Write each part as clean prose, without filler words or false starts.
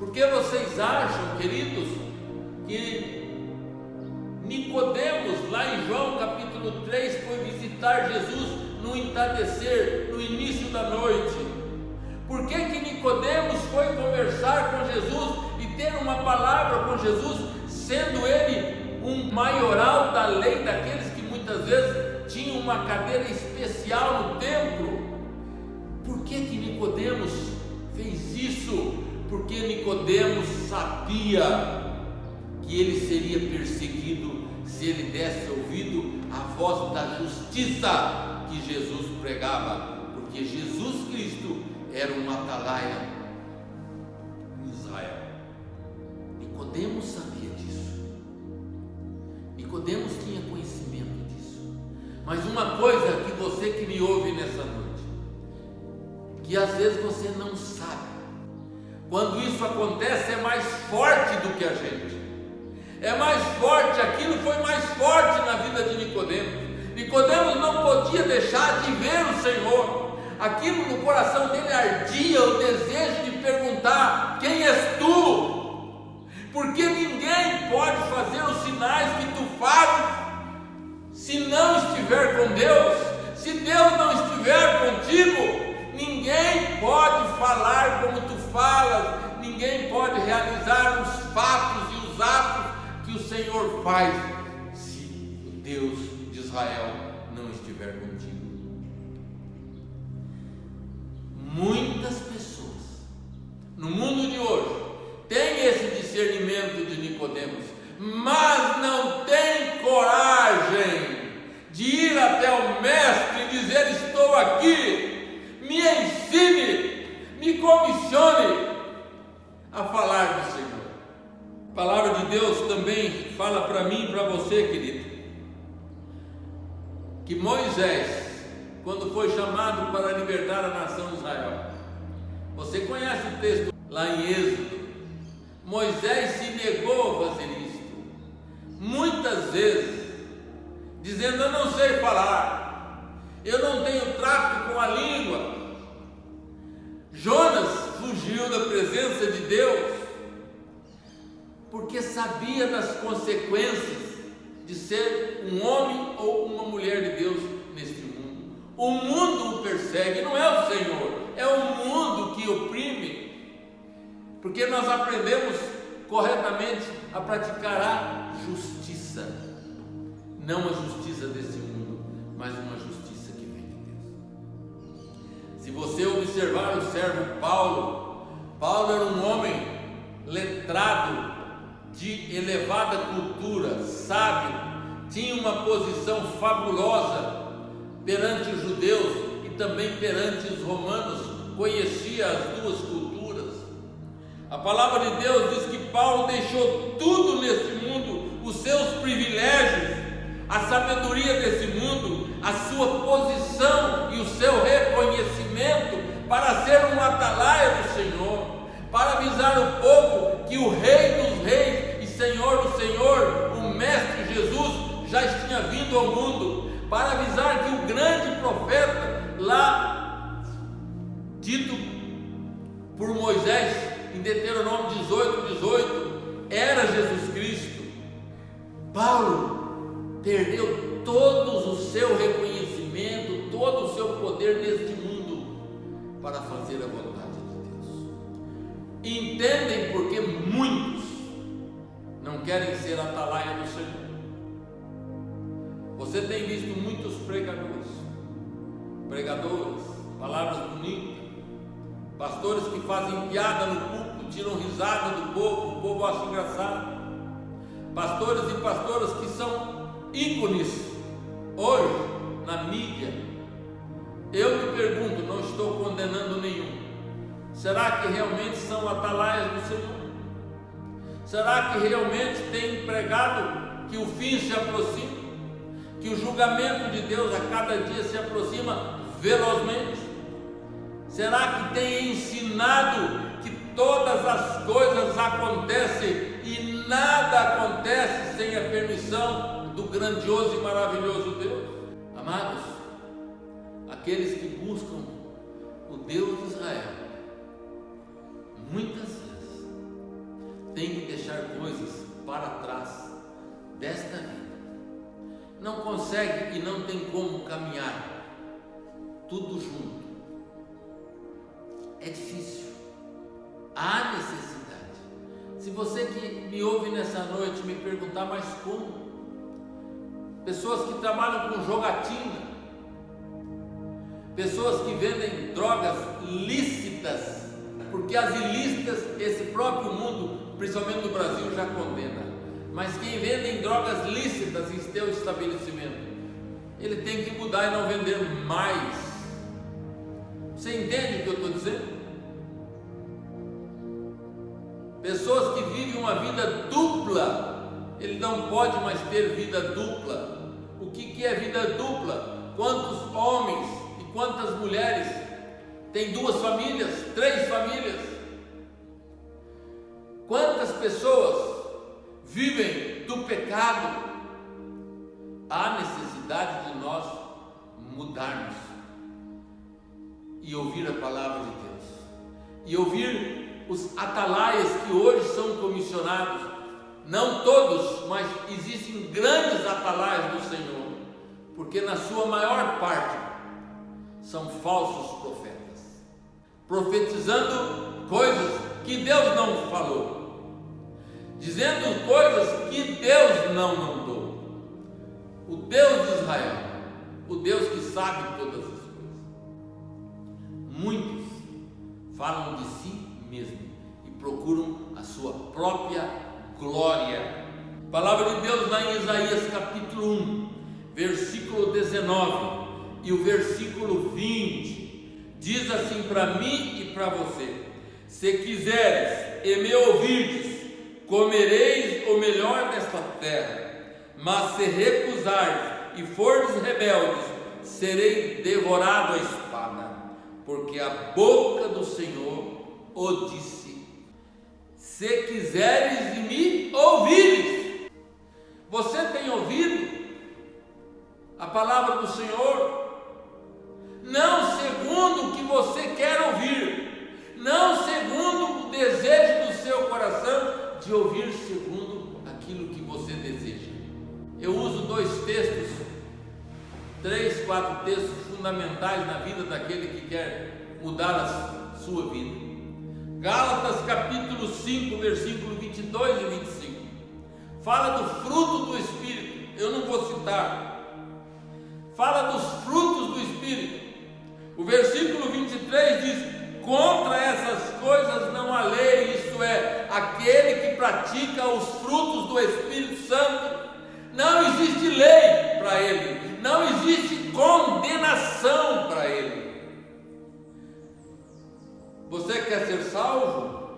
Por que vocês acham, queridos, que Nicodemos, lá em João capítulo 3, foi visitar Jesus no entardecer, no início da noite? Por que Nicodemos foi conversar com Jesus e ter uma palavra com Jesus, sendo ele um maioral da lei, daqueles que muitas vezes tinham uma cadeira especial no templo? Por que Nicodemos fez isso? Porque Nicodemos sabia que ele seria perseguido se ele desse ouvido à voz da justiça que Jesus pregava, porque Jesus Cristo era um atalaia em Israel. Nicodemos sabia disso. Nicodemos tinha conhecimento disso. Mas uma coisa que você que me ouve nessa noite, que às vezes você não sabe, quando isso acontece é mais forte do que a gente. É mais forte, aquilo foi mais forte na vida de Nicodemos. Nicodemos não podia deixar de ver o Senhor. Aquilo no coração dele ardia o desejo de perguntar: quem és tu? Porque ninguém pode fazer os sinais que tu fazes se não estiver com Deus. Se Deus não estiver contigo, ninguém pode falar como tu falas, ninguém pode realizar os fatos e os atos que o Senhor faz, se o Deus de Israel não estiver contigo. Muitas pessoas no mundo de hoje têm esse discernimento de Nicodemos, mas não têm coragem de ir até o mestre e dizer: estou aqui, me ensine, me comissione a falar do Senhor. A palavra de Deus também fala para mim e para você, querido, que Moisés, quando foi chamado para libertar a nação de Israel, você conhece o texto lá em Êxodo, Moisés se negou a fazer isto, muitas vezes, dizendo: eu não sei falar, eu não tenho trato com a língua. Jonas fugiu da presença de Deus, porque sabia das consequências de ser um homem ou uma mulher de Deus neste mundo. O mundo o persegue, não é o Senhor, é o mundo que oprime, porque nós aprendemos corretamente a praticar a justiça, não a justiça desse mundo, mas uma justiça que vem de Deus. Se você observar o servo Paulo, Paulo era um homem letrado, de elevada cultura, sábio, tinha uma posição fabulosa perante os judeus e também perante os romanos, conhecia as duas culturas. A palavra de Deus diz que Paulo deixou tudo nesse mundo, os seus privilégios, a sabedoria desse mundo, a sua posição e o seu reconhecimento para ser um atalaia do Senhor, para avisar o povo que o Rei dos Reis e Senhor do Senhor, o Mestre Jesus, já tinha vindo ao mundo, para avisar que o grande profeta, lá dito por Moisés em Deuteronômio 18, era Jesus Cristo. Paulo perdeu todo o seu reconhecimento, todo o seu poder neste mundo para fazer a vontade de Deus. Entendem porque muitos não querem ser atalaia do Senhor. Você tem visto muitos pregadores, palavras bonitas, pastores que fazem piada no púlpito, tiram risada do povo, o povo acha engraçado, pastores e pastoras que são ícones hoje na mídia. Eu me pergunto, não estou condenando nenhum, será que realmente são atalaias do Senhor? Será que realmente têm pregado que o fim se aproxima? Que o julgamento de Deus a cada dia se aproxima velozmente? Será que tem ensinado que todas as coisas acontecem e nada acontece sem a permissão do grandioso e maravilhoso Deus? Amados, aqueles que buscam o Deus de Israel, muitas vezes tem que deixar coisas para trás desta vida. Não consegue e não tem como caminhar tudo junto. É difícil. Há necessidade. Se você que me ouve nessa noite me perguntar, mas como? Pessoas que trabalham com jogatina, pessoas que vendem drogas lícitas, porque as ilícitas esse próprio mundo, principalmente no Brasil, já condena. Mas quem vende drogas lícitas em seu estabelecimento, ele tem que mudar e não vender mais. Você entende o que eu estou dizendo? Pessoas que vivem uma vida dupla, ele não pode mais ter vida dupla. O que é vida dupla? Quantos homens e quantas mulheres têm 2 famílias, 3 famílias? Quantas pessoas vivem do pecado? Há necessidade de nós mudarmos e ouvir a palavra de Deus, e ouvir os atalaias que hoje são comissionados. Não todos, mas existem grandes atalaias do Senhor, porque na sua maior parte são falsos profetas, profetizando coisas que Deus não falou, dizendo coisas que Deus não mandou. O Deus de Israel, o Deus que sabe todas as coisas. Muitos falam de si mesmo e procuram a sua própria glória. A palavra de Deus lá em Isaías capítulo 1, versículo 19 e o versículo 20 diz assim para mim e para você: se quiseres e me ouvirdes, comereis o melhor desta terra, mas se recusares e fordes rebeldes, serei devorado à espada, porque a boca do Senhor o disse. Se quiseres e me ouvires. Você tem ouvido a palavra do Senhor? Não segundo o que você quer ouvir, não segundo o desejo do seu coração de ouvir segundo aquilo que você deseja. Eu uso 2 textos, 3, 4 textos fundamentais na vida daquele que quer mudar a sua vida. Gálatas capítulo 5, versículo 22 e 25, fala do fruto do Espírito. Eu não vou citar, fala dos frutos do Espírito. O versículo 23 diz: contra essas coisas não há lei, isto é, aquele que pratica os frutos do Espírito Santo, não existe lei para ele, não existe condenação para ele. Você quer ser salvo?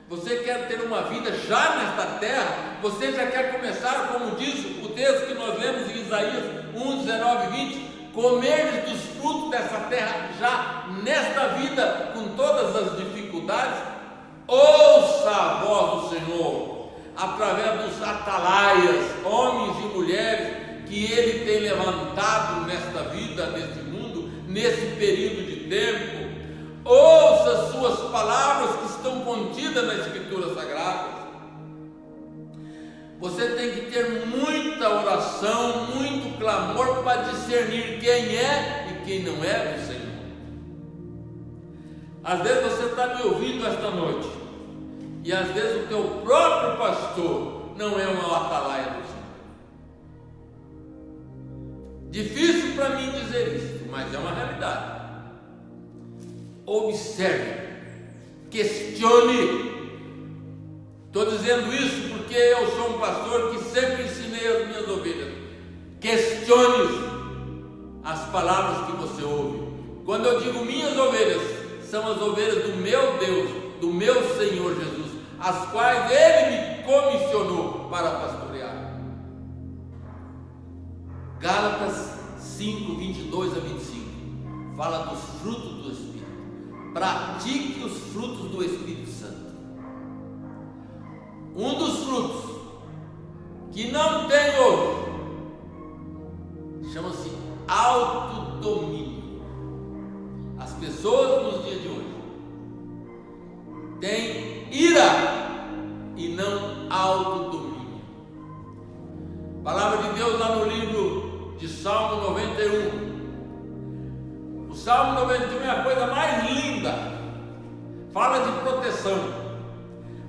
Você quer ter uma vida já nesta terra? Você já quer começar, como diz o texto que nós lemos em Isaías 1, 19 e 20, comer dos frutos dessa terra já nesta vida, com todas as dificuldades? Ouça a voz do Senhor, através dos atalaias, homens e mulheres que Ele tem levantado nesta vida, neste mundo, nesse período de tempo. Ouça as suas palavras que estão contidas na Escritura Sagrada. Você tem que ter muita oração, muito clamor para discernir quem é e quem não é do Senhor. Às vezes você está me ouvindo esta noite e às vezes o teu próprio pastor não é uma atalaia do Senhor. Difícil para mim dizer isso, mas é uma realidade. Observe, questione. Estou dizendo isso porque eu sou um pastor que sempre ensinei às minhas ovelhas: questione as palavras que você ouve. Quando eu digo minhas ovelhas, são as ovelhas do meu Deus, do meu Senhor Jesus, as quais Ele me comissionou para pastorear. Gálatas 5, 22 a 25 fala dos frutos do Espírito. Pratique os frutos do Espírito Santo. Um dos frutos que não tem hoje chama-se autodomínio. As pessoas nos dias de hoje têm ira e não lá no livro de Salmo 91. O Salmo 91 é a coisa mais linda, fala de proteção.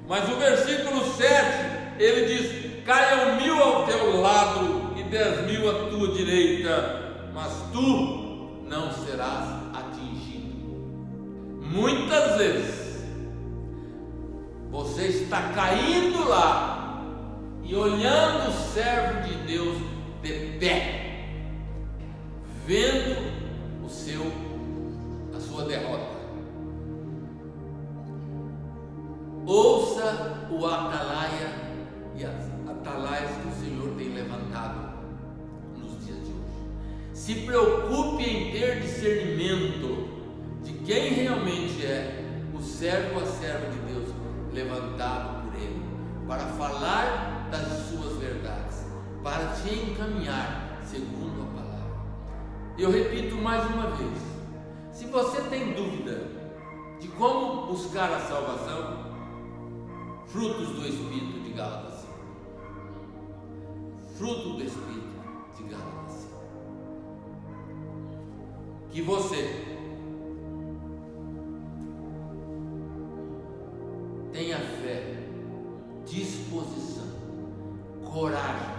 Mas o versículo 7, ele diz: caiam 1000 ao teu lado e 10.000 à tua direita, mas tu não serás atingido. Muitas vezes você está caindo lá e olhando o servo de Deus de pé, vendo a sua derrota. Ouça o atalaia e as atalaias que o Senhor tem levantado nos dias de hoje. Se preocupe em ter discernimento de quem realmente é o servo ou a serva de Deus levantado por Ele, para falar das suas verdades, para te encaminhar segundo a palavra. Eu repito mais uma vez: se você tem dúvida de como buscar a salvação, frutos do Espírito de Gálatas 5. Fruto do Espírito de Gálatas 5. Que você tenha fé, disposição, coragem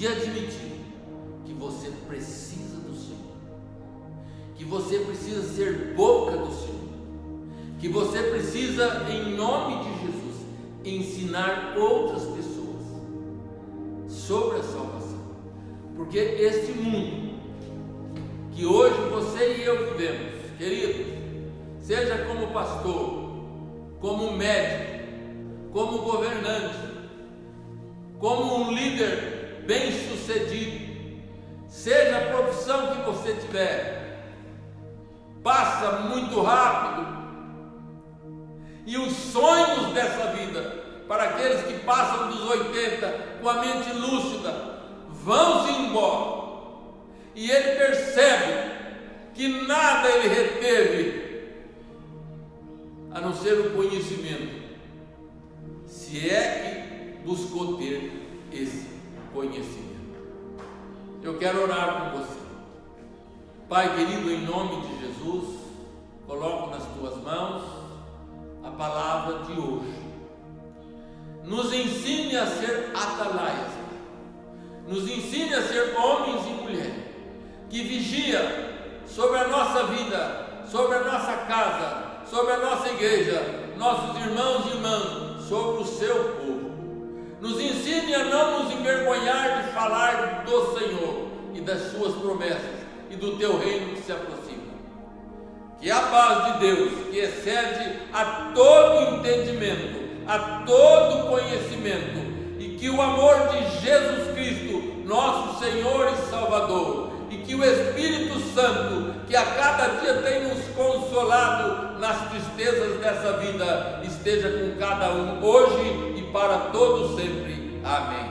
de admitir que você precisa do Senhor, que você precisa ser boca do Senhor, que você precisa, em nome de Jesus, ensinar outras pessoas sobre a salvação, porque este mundo que hoje você e eu vivemos, queridos, seja como pastor, como médico, como governante, como um líder bem sucedido, seja a profissão que você tiver, passa muito rápido. E os sonhos dessa vida, para aqueles que passam dos 80 com a mente lúcida, vão-se embora. E ele percebe que nada ele reteve, a não ser o conhecimento, se é que buscou ter esse conhecimento. Eu quero orar com você. Pai querido, em nome de Jesus, coloco nas tuas mãos a palavra de hoje. Nos ensine a ser atalaias, nos ensine a ser homens e mulheres que vigia sobre a nossa vida, sobre a nossa casa, sobre a nossa igreja, nossos irmãos e irmãs, sobre o seu povo. Nos ensine a não nos envergonhar de falar do Senhor e das suas promessas e do teu reino que se aproxima. Que a paz de Deus, que excede a todo entendimento, a todo conhecimento, e que o amor de Jesus Cristo, nosso Senhor e Salvador, e que o Espírito Santo, que a cada dia tem nos consolado nas tristezas dessa vida, esteja com cada um hoje e para todos sempre. Amém.